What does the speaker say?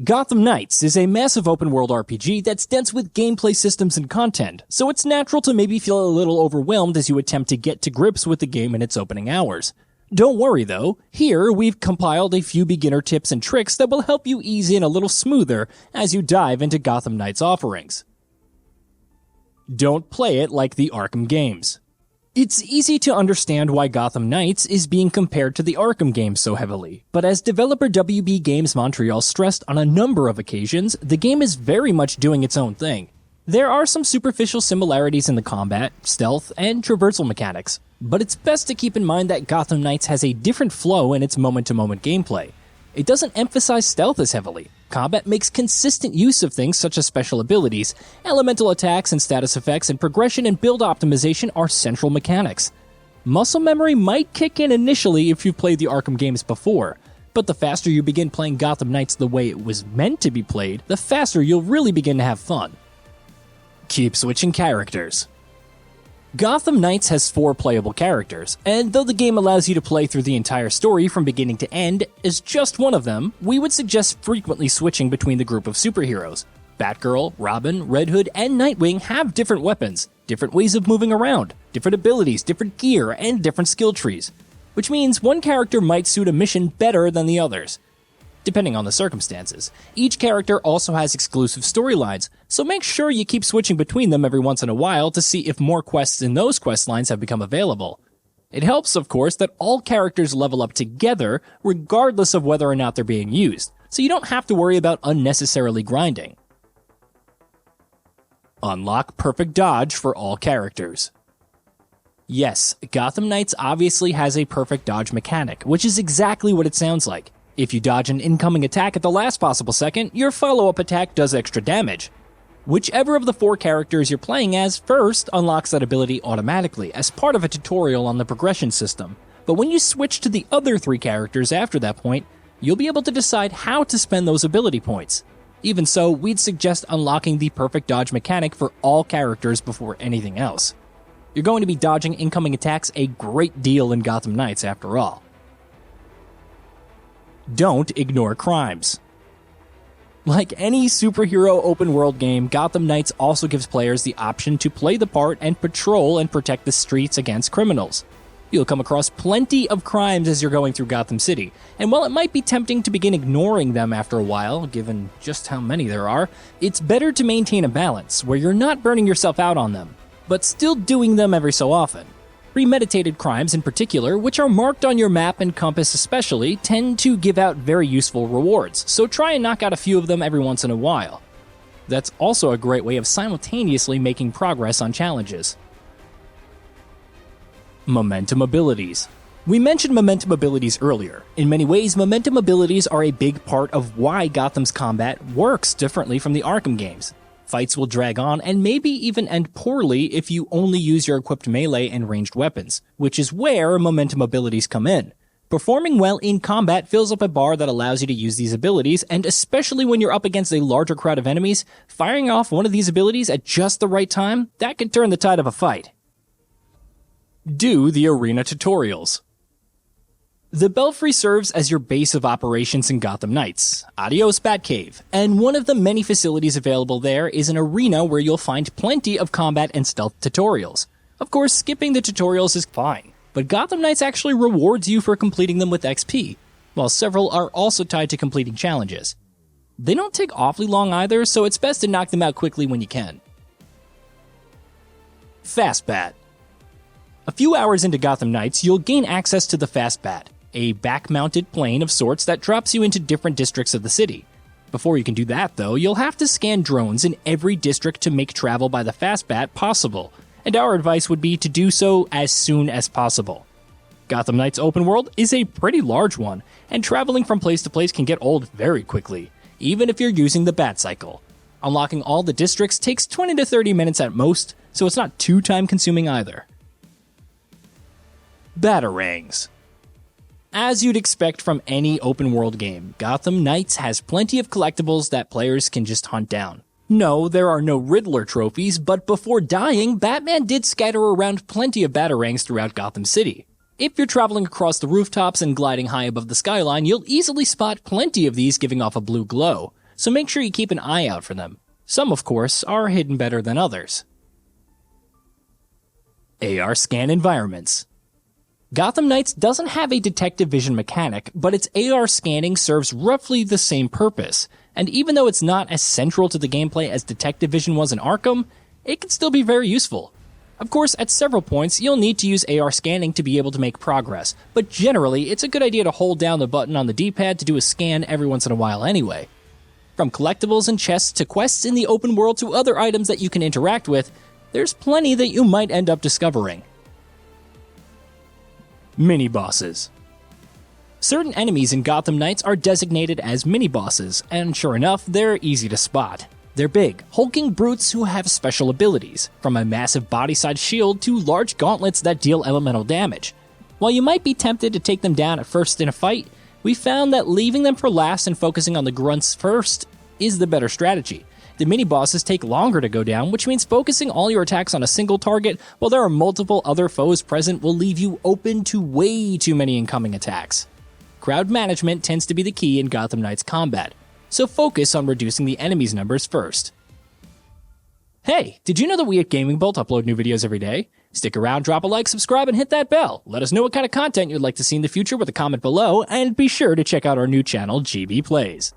Gotham Knights is a massive open-world RPG that's dense with gameplay systems and content, so it's natural to maybe feel a little overwhelmed as you attempt to get to grips with the game in its opening hours. Don't worry though, here we've compiled a few beginner tips and tricks that will help you ease in a little smoother as you dive into Gotham Knights offerings. Don't play it like the Arkham games. It's easy to understand why Gotham Knights is being compared to the Arkham games so heavily, but as developer WB Games Montreal stressed on a number of occasions, the game is very much doing its own thing. There are some superficial similarities in the combat, stealth, and traversal mechanics, but it's best to keep in mind that Gotham Knights has a different flow in its moment-to-moment gameplay. It doesn't emphasize stealth as heavily. Combat makes consistent use of things such as special abilities, elemental attacks and status effects, and progression and build optimization are central mechanics. Muscle memory might kick in initially if you've played the Arkham games before, but the faster you begin playing Gotham Knights the way it was meant to be played, the faster you'll really begin to have fun. Keep switching characters. Gotham Knights has 4 playable characters, and though the game allows you to play through the entire story from beginning to end as just one of them, we would suggest frequently switching between the group of superheroes. Batgirl, Robin, Red Hood, and Nightwing have different weapons, different ways of moving around, different abilities, different gear, and different skill trees, which means one character might suit a mission better than the others, depending on the circumstances. Each character also has exclusive storylines, so make sure you keep switching between them every once in a while to see if more quests in those quest lines have become available. It helps, of course, that all characters level up together, regardless of whether or not they're being used, so you don't have to worry about unnecessarily grinding. Unlock perfect dodge for all characters. Yes, Gotham Knights obviously has a perfect dodge mechanic, which is exactly what it sounds like. If you dodge an incoming attack at the last possible second, your follow-up attack does extra damage. Whichever of the 4 characters you're playing as first unlocks that ability automatically as part of a tutorial on the progression system, but when you switch to the other 3 characters after that point, you'll be able to decide how to spend those ability points. Even so, we'd suggest unlocking the perfect dodge mechanic for all characters before anything else. You're going to be dodging incoming attacks a great deal in Gotham Knights after all. Don't ignore crimes. Like any superhero open-world game, Gotham Knights also gives players the option to play the part and patrol and protect the streets against criminals. You'll come across plenty of crimes as you're going through Gotham City, and while it might be tempting to begin ignoring them after a while, given just how many there are, it's better to maintain a balance where you're not burning yourself out on them, but still doing them every so often. Premeditated crimes in particular, which are marked on your map and compass especially, tend to give out very useful rewards, so try and knock out a few of them every once in a while. That's also a great way of simultaneously making progress on challenges. Momentum abilities. We mentioned momentum abilities earlier. In many ways, momentum abilities are a big part of why Gotham's combat works differently from the Arkham games. Fights will drag on and maybe even end poorly if you only use your equipped melee and ranged weapons, which is where momentum abilities come in. Performing well in combat fills up a bar that allows you to use these abilities, and especially when you're up against a larger crowd of enemies, firing off one of these abilities at just the right time, that can turn the tide of a fight. Do the arena tutorials. The Belfry serves as your base of operations in Gotham Knights. Adios Batcave. And one of the many facilities available there is an arena where you'll find plenty of combat and stealth tutorials. Of course, skipping the tutorials is fine, but Gotham Knights actually rewards you for completing them with XP, while several are also tied to completing challenges. They don't take awfully long either, so it's best to knock them out quickly when you can. Fast Bat. A few hours into Gotham Knights, you'll gain access to the Fast Bat, a back-mounted plane of sorts that drops you into different districts of the city. Before you can do that, though, you'll have to scan drones in every district to make travel by the Fast Bat possible, and our advice would be to do so as soon as possible. Gotham Knights open world is a pretty large one, and traveling from place to place can get old very quickly, even if you're using the Bat Cycle. Unlocking all the districts takes 20 to 30 minutes at most, so it's not too time-consuming either. Batarangs. As you'd expect from any open-world game, Gotham Knights has plenty of collectibles that players can just hunt down. No, there are no Riddler trophies, but before dying, Batman did scatter around plenty of Batarangs throughout Gotham City. If you're traveling across the rooftops and gliding high above the skyline, you'll easily spot plenty of these giving off a blue glow. so make sure you keep an eye out for them. Some, of course, are hidden better than others. AR scan environments. Gotham Knights doesn't have a detective vision mechanic, but its AR scanning serves roughly the same purpose, and even though it's not as central to the gameplay as detective vision was in Arkham, it can still be very useful. Of course, at several points, you'll need to use AR scanning to be able to make progress, but generally, it's a good idea to hold down the button on the D-pad to do a scan every once in a while anyway. From collectibles and chests to quests in the open world to other items that you can interact with, there's plenty that you might end up discovering. Mini-bosses. Certain enemies in Gotham Knights are designated as mini-bosses, and sure enough, they're easy to spot. They're big, hulking brutes who have special abilities, from a massive body-sized shield to large gauntlets that deal elemental damage. While you might be tempted to take them down at first in a fight, we found that leaving them for last and focusing on the grunts first is the better strategy. The mini-bosses take longer to go down, which means focusing all your attacks on a single target while there are multiple other foes present will leave you open to way too many incoming attacks. Crowd management tends to be the key in Gotham Knights combat, so focus on reducing the enemies' numbers first. Hey, did you know that we at GamingBolt upload new videos every day? Stick around, drop a like, subscribe, and hit that bell. Let us know what kind of content you'd like to see in the future with a comment below, and be sure to check out our new channel, GB Plays.